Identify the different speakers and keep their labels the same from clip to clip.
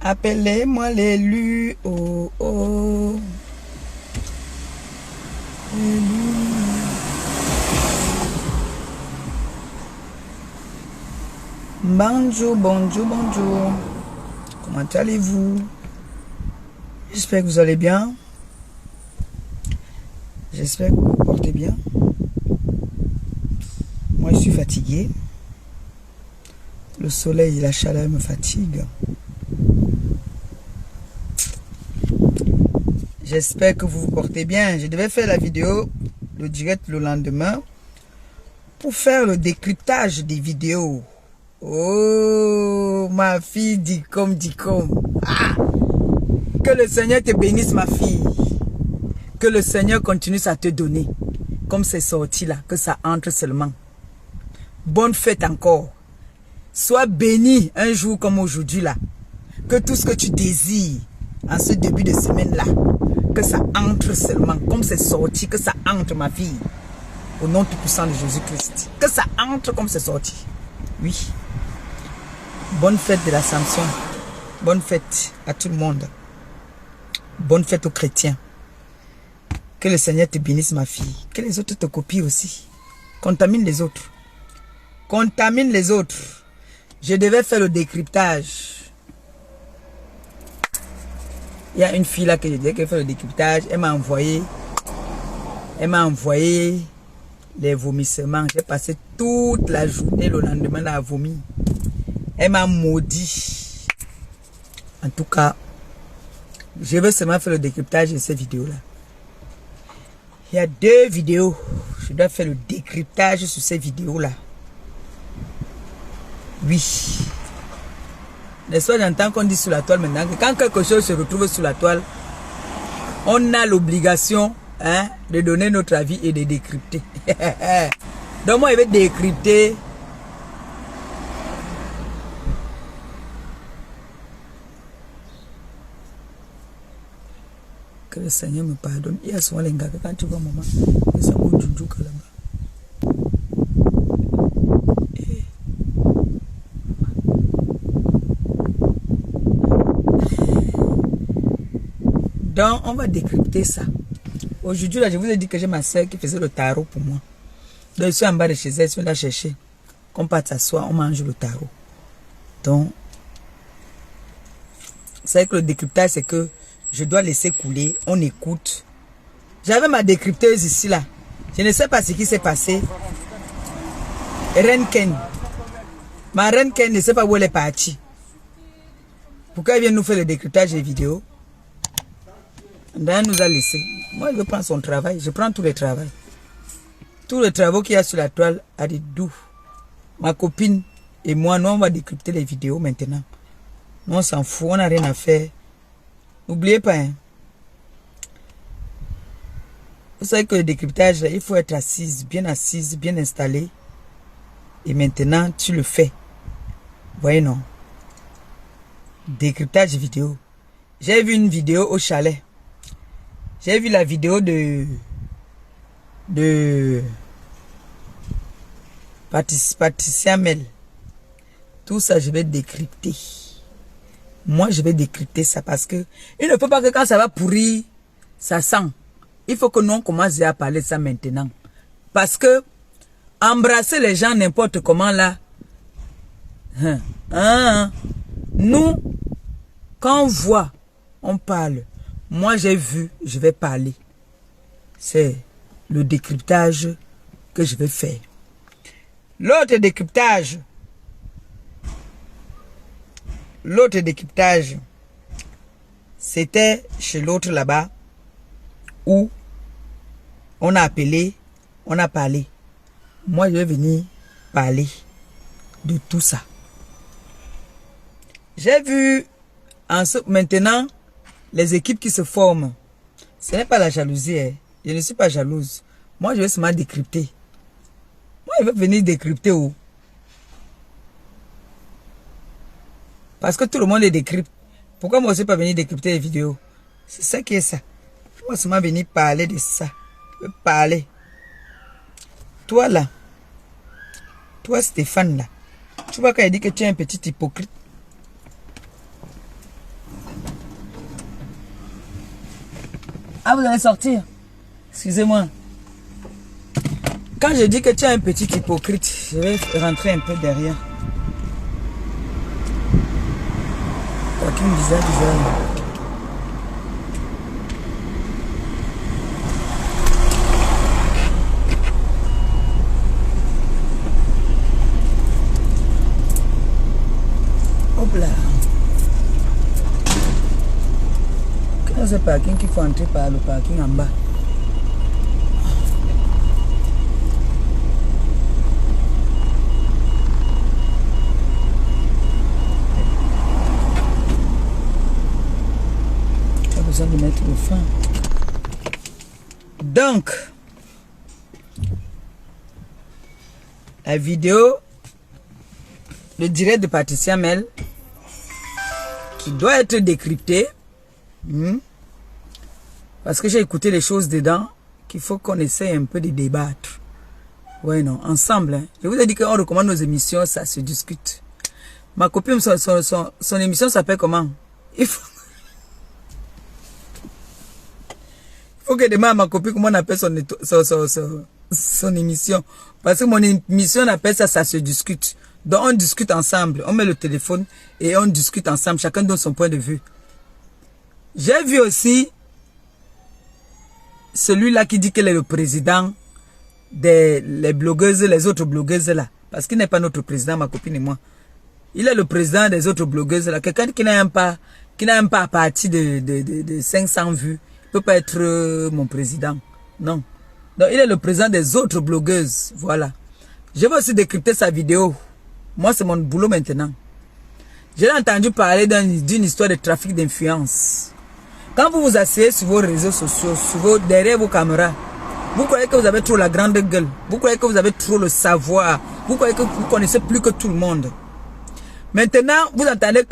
Speaker 1: Appelez-moi l'élu. Oh, oh. Bonjour, bonjour, bonjour. Comment allez-vous? J'espère que vous allez bien. J'espère que vous vous portez bien. Moi, je suis fatigué. Le soleil et la chaleur me fatiguent. J'espère que vous vous portez bien. Je devais faire la vidéo, le direct le lendemain, pour faire le décryptage des vidéos. Oh, ma fille, dit comme. Ah, que le Seigneur te bénisse, ma fille. Que le Seigneur continue à te donner. Comme c'est sorti là, que ça entre seulement. Bonne fête encore. Sois béni un jour comme aujourd'hui là. Que tout ce que tu désires en ce début de semaine là, que ça entre seulement. Comme c'est sorti, que ça entre, ma fille. Au nom tout puissant de Jésus-Christ. Que ça entre comme c'est sorti. Oui. Bonne fête de l'Assomption. Bonne fête à tout le monde. Bonne fête aux chrétiens. Que le Seigneur te bénisse, ma fille. Que les autres te copient aussi. Contamine les autres. Contamine les autres. Je devais faire le décryptage. Il y a une fille là que je disais qu'elle fait le décryptage. Elle m'a envoyé les vomissements. J'ai passé toute la journée le lendemain là à vomir. Elle m'a maudit. En tout cas, je vais seulement faire le décryptage de ces vidéos-là. Il y a 2 vidéos. Je dois faire le décryptage sur ces vidéos-là. Oui. N'est-ce pas, j'entends qu'on dit sur la toile maintenant que quand quelque chose se retrouve sur la toile, on a l'obligation de donner notre avis et de décrypter. Donc moi, je vais décrypter. Que le Seigneur me pardonne. Il y a souvent les gars quand tu vois maman, ils sont au Djoudjou là-bas. Donc, on va décrypter ça. Aujourd'hui, là, je vous ai dit que j'ai ma soeur qui faisait le tarot pour moi. Donc, je suis en bas de chez elle, je vais la chercher. Qu'on parte s'asseoir, on mange le tarot. Donc, c'est vrai que le décryptage, c'est que je dois laisser couler, on écoute. J'avais ma décrypteuse ici, là. Je ne sais pas ce qui s'est passé. Reine Ken. Ma Reine Ken ne sait pas où elle est partie. Pourquoi elle vient nous faire le décryptage des vidéos? Elle nous a laissé. Moi, je prends son travail. Je prends tous les travaux. Tous les travaux qu'il y a sur la toile à des doux. Ma copine et moi, nous, on va décrypter les vidéos maintenant. Nous, on s'en fout. On n'a rien à faire. N'oubliez pas. Hein. Vous savez que le décryptage, il faut être assise, bien installée. Et maintenant, tu le fais. Vous voyez, non? Décryptage vidéo. J'ai vu une vidéo au chalet. J'ai vu la vidéo de Patricia Mel. Tout ça, je vais décrypter. Moi, je vais décrypter ça parce que il ne faut pas que quand ça va pourrir, ça sent. Il faut que nous on commence à parler de ça maintenant. Parce que embrasser les gens n'importe comment là. Nous, quand on voit, on parle. Moi, j'ai vu, je vais parler. C'est le décryptage que je vais faire. L'autre décryptage, c'était chez l'autre là-bas où on a appelé, on a parlé. Moi, je vais venir parler de tout ça. J'ai vu maintenant les équipes qui se forment. Ce n'est pas la jalousie. Hein. Je ne suis pas jalouse. Moi, je vais seulement décrypter. Moi, je vais venir décrypter où? Parce que tout le monde est décrypte. Pourquoi moi aussi pas venir décrypter les vidéos? C'est ça qui est ça. Moi, seulement venir parler de ça. Je veux parler. Toi là. Toi Stéphane là. Tu vois quand il dit que tu es un petit hypocrite. Ah, vous allez sortir? Excusez-moi. Quand je dis que tu es un petit hypocrite, je vais rentrer un peu derrière. Talking bizarre. Hop là. Quel est ce parking qu'il faut entrer par le parking en bas? Pas besoin de mettre le frein. Donc, la vidéo, le direct de Patricia Mel, qui doit être décrypté, parce que j'ai écouté les choses dedans, qu'il faut qu'on essaie un peu de débattre. Ouais, non, ensemble. Hein. Je vous ai dit qu'on recommande nos émissions, ça se discute. Ma copine, son émission s'appelle comment? Il faut que je demande à ma copine comment on appelle son émission. Parce que mon émission, on appelle ça, ça se discute. Donc on discute ensemble. On met le téléphone et on discute ensemble. Chacun donne son point de vue. J'ai vu aussi celui-là qui dit qu'il est le président des blogueuses, les autres blogueuses là. Parce qu'il n'est pas notre président, ma copine et moi. Il est le président des autres blogueuses là. Quelqu'un qui n'a même pas à partir de 500 vues. Il ne peut pas être mon président. Non. Donc il est le président des autres blogueuses. Voilà. Je vais aussi décrypter sa vidéo. Moi, c'est mon boulot maintenant. J'ai entendu parler d'une histoire de trafic d'influence. Quand vous vous asseyez sur vos réseaux sociaux, derrière vos caméras, vous croyez que vous avez trop la grande gueule. Vous croyez que vous avez trop le savoir. Vous croyez que vous connaissez plus que tout le monde. Maintenant, vous entendez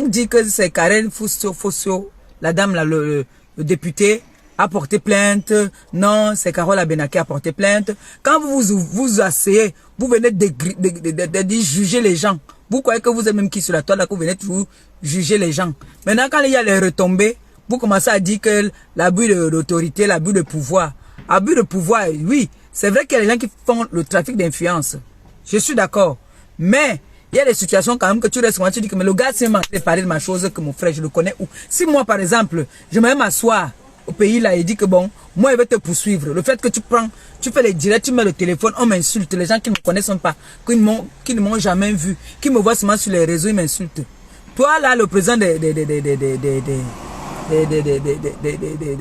Speaker 1: dire que c'est Karen Fossio, la dame, là, le député, a porté plainte. Non, c'est Carole Abena qui a porté plainte. Quand vous vous asseyez, vous venez de juger les gens. Vous croyez que vous êtes même qui sur la toile, là, que vous venez toujours juger les gens. Maintenant, quand il y a les retombées, vous commencez à dire que l'abus d'autorité, l'abus de pouvoir. Abus de pouvoir, oui, c'est vrai qu'il y a des gens qui font le trafic d'influence. Je suis d'accord. Mais, il y a des situations quand même que tu restes, tu dis que mais le gars s'est parlé de ma chose que mon frère, je le connais où. Si moi, par exemple, je vais m'asseoir au pays là et dit que bon, moi, il va te poursuivre. Le fait que tu fais les directs, tu mets le téléphone, on m'insulte. Les gens qui ne me connaissent pas, qui ne m'ont jamais vu, qui me voient seulement sur les réseaux, ils m'insultent. Toi, là, le président des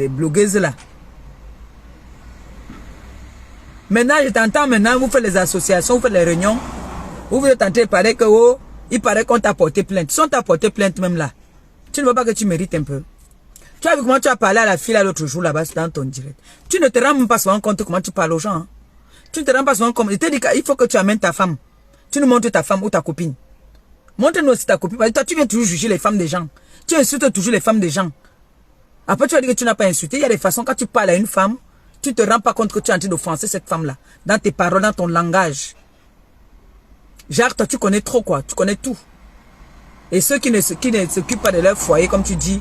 Speaker 1: blogueuses là. Maintenant, je t'entends maintenant, vous faites les associations, vous faites les réunions. Vous êtes en train de parler que, oh, il paraît qu'on t'a porté plainte. Si on t'a porté plainte même là, tu ne vois pas que tu mérites un peu. Tu as vu comment tu as parlé à la fille l'autre jour là-bas dans ton direct. Tu ne te rends même pas souvent compte comment tu parles aux gens. Hein. Tu ne te rends pas souvent compte. Je te dis qu'il faut que tu amènes ta femme. Tu nous montres ta femme ou ta copine. Montre-nous aussi ta copine. Parce que toi, tu viens toujours juger les femmes des gens. Tu insultes toujours les femmes des gens. Après, tu vas dire que tu n'as pas insulté. Il y a des façons, quand tu parles à une femme, tu ne te rends pas compte que tu es en train d'offenser cette femme-là. Dans tes paroles, dans ton langage. Genre, toi, tu connais trop, quoi. Tu connais tout. Et ceux qui ne s'occupent pas de leur foyer, comme tu dis,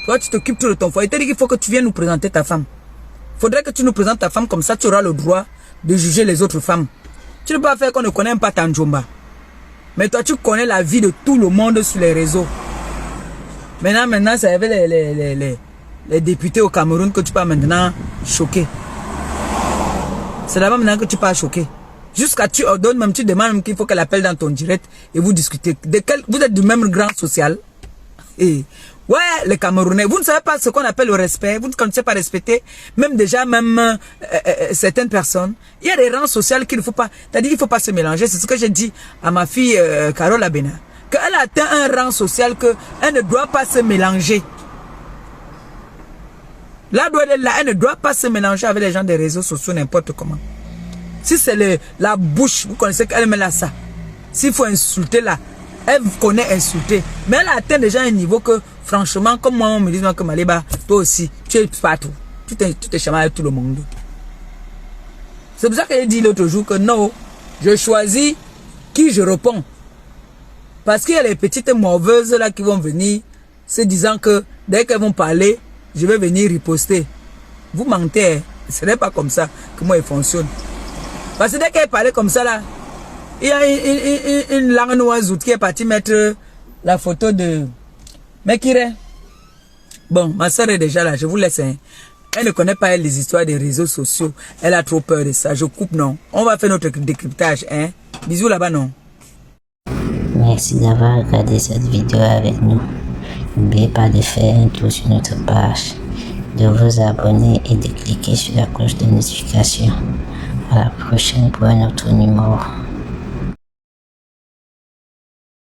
Speaker 1: toi, tu t'occupes tout de ton foyer. Tu dis qu'il faut que tu viennes nous présenter ta femme. Il faudrait que tu nous présentes ta femme, comme ça, tu auras le droit de juger les autres femmes. Tu ne peux pas faire qu'on ne connaît pas ta Njomba. Mais toi, tu connais la vie de tout le monde sur les réseaux. Maintenant, ça y avait les députés au Cameroun que tu peux maintenant choquer. C'est là-bas maintenant que tu peux choquer. Jusqu'à tu ordonnes même, tu demandes même qu'il faut qu'elle appelle dans ton direct et vous discutez. Vous êtes du même grand social. Et ouais, les Camerounais, vous ne savez pas ce qu'on appelle le respect. Vous ne connaissez pas respecter. Même déjà, certaines personnes. Il y a des rangs sociaux qu'il ne faut pas. C'est-à-dire qu'il ne faut pas se mélanger. C'est ce que j'ai dit à ma fille Carole Abena. Qu'elle a atteint un rang social qu'elle ne doit pas se mélanger. Là, elle ne doit pas se mélanger avec les gens des réseaux sociaux n'importe comment. Si c'est la bouche, vous connaissez qu'elle met là ça. S'il faut insulter là, elle connaît insulter. Mais elle atteint déjà un niveau que, franchement, comme moi, on me dit que Maliba, toi aussi, tu es partout. Tu te chamailles avec tout le monde. C'est pour ça que j'ai dit l'autre jour que non, je choisis qui je réponds. Parce qu'il y a les petites mauvaises là qui vont venir, se disant que dès qu'elles vont parler, je vais venir riposter. Vous mentez, hein. Ce n'est pas comme ça que moi il fonctionne. Parce que dès qu'elle parlait comme ça là, il y a une langue oiseau qui est partie mettre la photo de Mekire. Bon, ma soeur est déjà là, je vous laisse. Hein. Elle ne connaît pas les histoires des réseaux sociaux. Elle a trop peur de ça. Je coupe, non. On va faire notre décryptage. Hein. Bisous là-bas, non.
Speaker 2: Merci d'avoir regardé cette vidéo avec nous. N'oubliez pas de faire un tour sur notre page, de vous abonner et de cliquer sur la cloche de notification. À la prochaine pour un autre numéro.